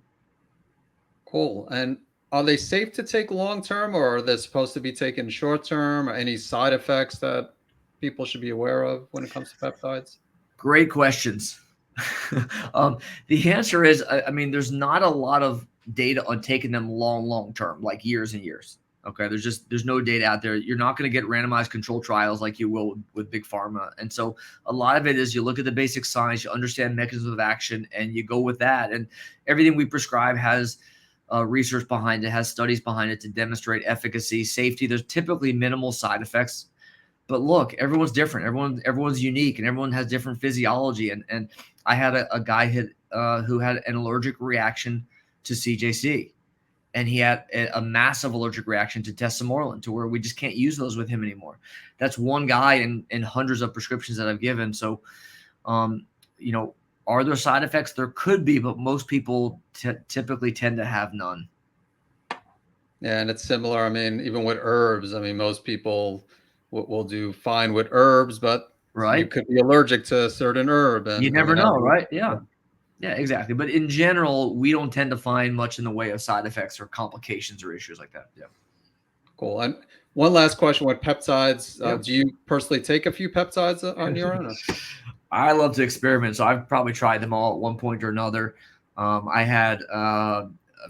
Cool. And are they safe to take long term, or are they supposed to be taken short term? Or any side effects that people should be aware of when it comes to peptides? Great questions. The answer is, I mean, there's not a lot of data on taking them long term, like years and years. Okay, there's no data out there. You're not going to get randomized control trials like you will with big pharma. And so a lot of it is you look at the basic science, you understand mechanisms of action, and you go with that. And everything we prescribe has research behind it, has studies behind it to demonstrate efficacy, safety. There's typically minimal side effects. But look, everyone's different. Everyone's unique, and everyone has different physiology. And I had a guy who had an allergic reaction to CJC. And he had a massive allergic reaction to testosterone, to where we just can't use those with him anymore. That's one guy in hundreds of prescriptions that I've given. So, you know, are there side effects? There could be, but most people typically tend to have none. Yeah, and it's similar. I mean, even with herbs, I mean, most people will do fine with herbs, but you Right? could be allergic to a certain herb, You and never it has. know, right? Yeah. Yeah, exactly. But in general, we don't tend to find much in the way of side effects or complications or issues like that. Yeah. Cool. And one last question with peptides. Yeah. Do you personally take a few peptides on your own? Or? I love to experiment, so I've probably tried them all at one point or another. I had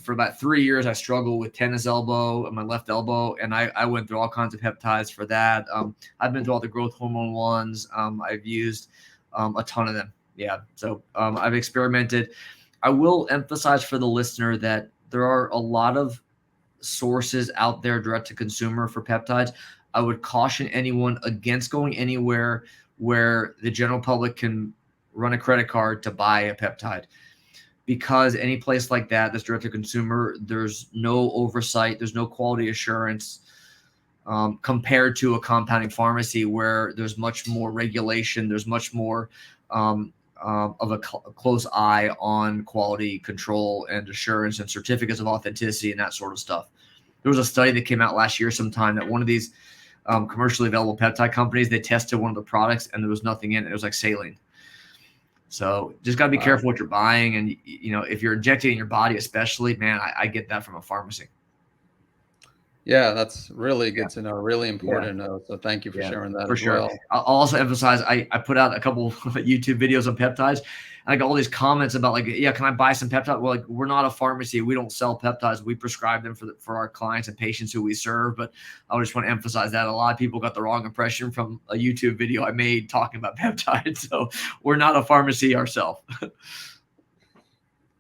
for about 3 years, I struggled with tennis elbow and my left elbow, and I went through all kinds of peptides for that. I've been through all the growth hormone ones. I've used a ton of them. Yeah, so I've experimented. I will emphasize for the listener that there are a lot of sources out there direct to consumer for peptides. I would caution anyone against going anywhere where the general public can run a credit card to buy a peptide, because any place like that that's direct to consumer, there's no oversight, there's no quality assurance compared to a compounding pharmacy where there's much more regulation, there's much more of a close eye on quality control and assurance and certificates of authenticity and that sort of stuff. There was a study that came out last year sometime that one of these commercially available peptide companies, they tested one of the products and there was nothing in it. It was like saline. So just got to be careful what you're buying. And, you know, if you're injecting in your body, especially, man, I get that from a pharmacy. Yeah, that's really good to know. Really important to know. So thank you for sharing that for as sure. well. I'll also emphasize, I put out a couple of YouTube videos on peptides, and I got all these comments about like, yeah, can I buy some peptide? Well, like, we're not a pharmacy. We don't sell peptides. We prescribe them for our clients and patients who we serve. But I just want to emphasize that a lot of people got the wrong impression from a YouTube video I made talking about peptides. So we're not a pharmacy ourselves.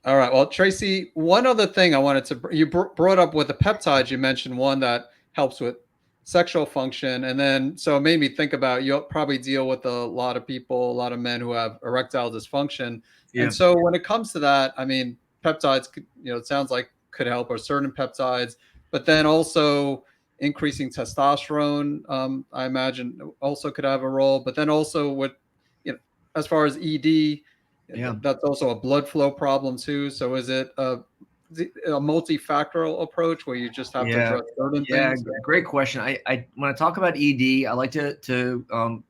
All right. Well, Tracy, one other thing I wanted to, you brought up with the peptides, you mentioned one that helps with sexual function. And then, so it made me think about, you'll probably deal with a lot of people, a lot of men who have erectile dysfunction. Yeah. And so when it comes to that, I mean, peptides, it sounds like could help, or certain peptides, but then also increasing testosterone, I imagine also could have a role, but then also with, as far as ED, that's also a blood flow problem too. So is it a multifactorial approach where you just have to address certain things? Great question. I when I talk about ED, I like to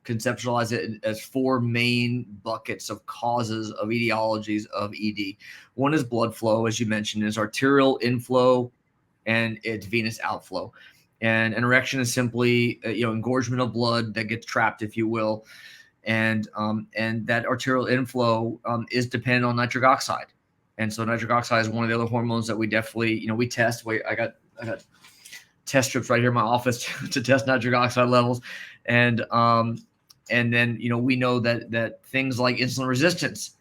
conceptualize it as 4 main buckets of causes of etiologies of ED. One is blood flow, as you mentioned, is arterial inflow and it's venous outflow. And an erection is simply, engorgement of blood that gets trapped, if you will, and that arterial inflow is dependent on nitric oxide. And so nitric oxide is one of the other hormones that we definitely, we test. Wait, I got test strips right here in my office to test nitric oxide levels, and then we know that things like insulin resistance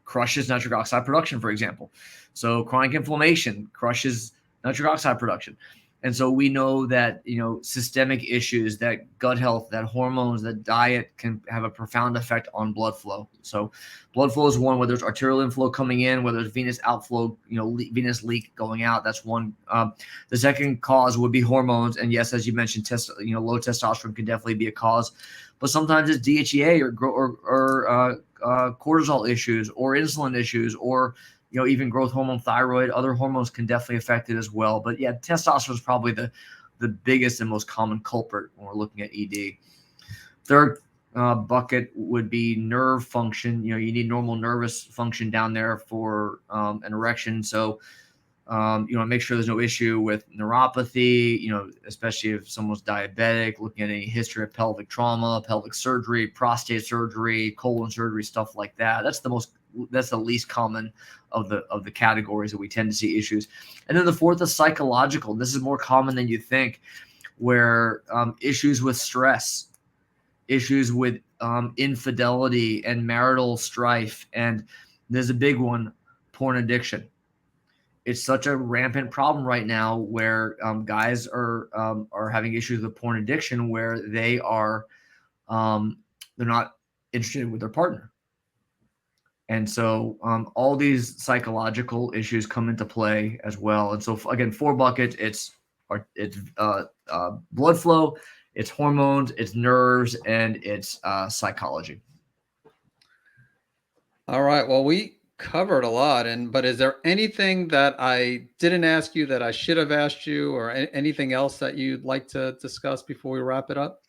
crushes nitric oxide production, for example. So chronic inflammation crushes nitric oxide production. And so we know that, systemic issues, that gut health, that hormones, that diet can have a profound effect on blood flow. So blood flow is one, whether it's arterial inflow coming in, whether it's venous outflow, venous leak going out, that's one. The second cause would be hormones. And yes, as you mentioned, low testosterone can definitely be a cause, but sometimes it's DHEA or cortisol issues or insulin issues, or even growth hormone, thyroid, other hormones can definitely affect it as well. But yeah, testosterone is probably the biggest and most common culprit when we're looking at ED. Third bucket would be nerve function. You need normal nervous function down there for an erection. So make sure there's no issue with neuropathy, especially if someone's diabetic, looking at any history of pelvic trauma, pelvic surgery, prostate surgery, colon surgery, stuff like that. That's the least common of the categories that we tend to see issues. And then the fourth is psychological. This is more common than you think, where issues with stress, issues with infidelity and marital strife. And there's a big one, porn addiction. It's such a rampant problem right now where guys are having issues with porn addiction, where they are they're not interested with their partner. And so all these psychological issues come into play as well. And so again, 4 buckets: it's blood flow, it's hormones, it's nerves, and it's psychology. All right. Well, we covered a lot, but is there anything that I didn't ask you that I should have asked you, or anything else that you'd like to discuss before we wrap it up?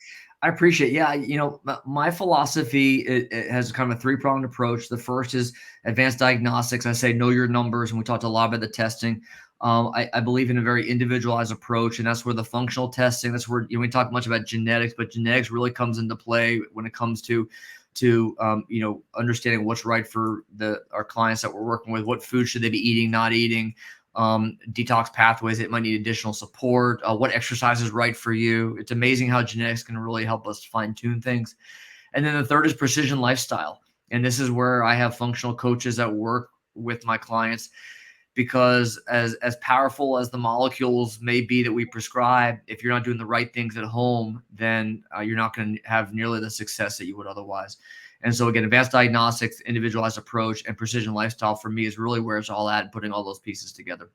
I appreciate it. Yeah, my philosophy, it has kind of a 3-pronged approach. The first is advanced diagnostics. I say know your numbers, and we talked a lot about the testing. I believe in a very individualized approach, and that's where the functional testing, that's where we talk much about genetics, but genetics really comes into play when it comes to understanding what's right for our clients that we're working with. What food should they be eating, not eating? Detox pathways that might need additional support, what exercise is right for you. It's amazing how genetics can really help us fine tune things. And then the third is precision lifestyle. And this is where I have functional coaches that work with my clients, because as powerful as the molecules may be that we prescribe, if you're not doing the right things at home, then you're not going to have nearly the success that you would otherwise. And so again, advanced diagnostics, individualized approach, and precision lifestyle for me is really where it's all at, putting all those pieces together.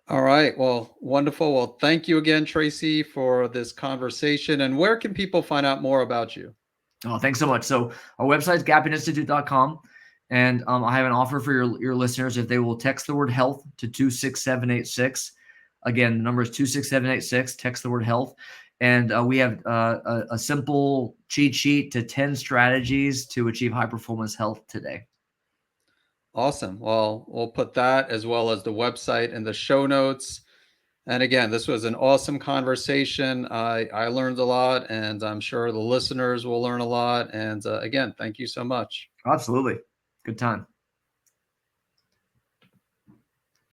All right. Well, wonderful. Well, thank you again, Tracy, for this conversation. And where can people find out more about you? Oh, thanks so much. So our website is gapininstitute.com. And I have an offer for your listeners. If they will text the word health to 26786. Again, the number is 26786. Text the word health. And we have a simple cheat sheet to 10 strategies to achieve high performance health today. Awesome. Well, we'll put that as well as the website in the show notes. And again, this was an awesome conversation. I learned a lot, and I'm sure the listeners will learn a lot. And again, thank you so much. Absolutely. Good time.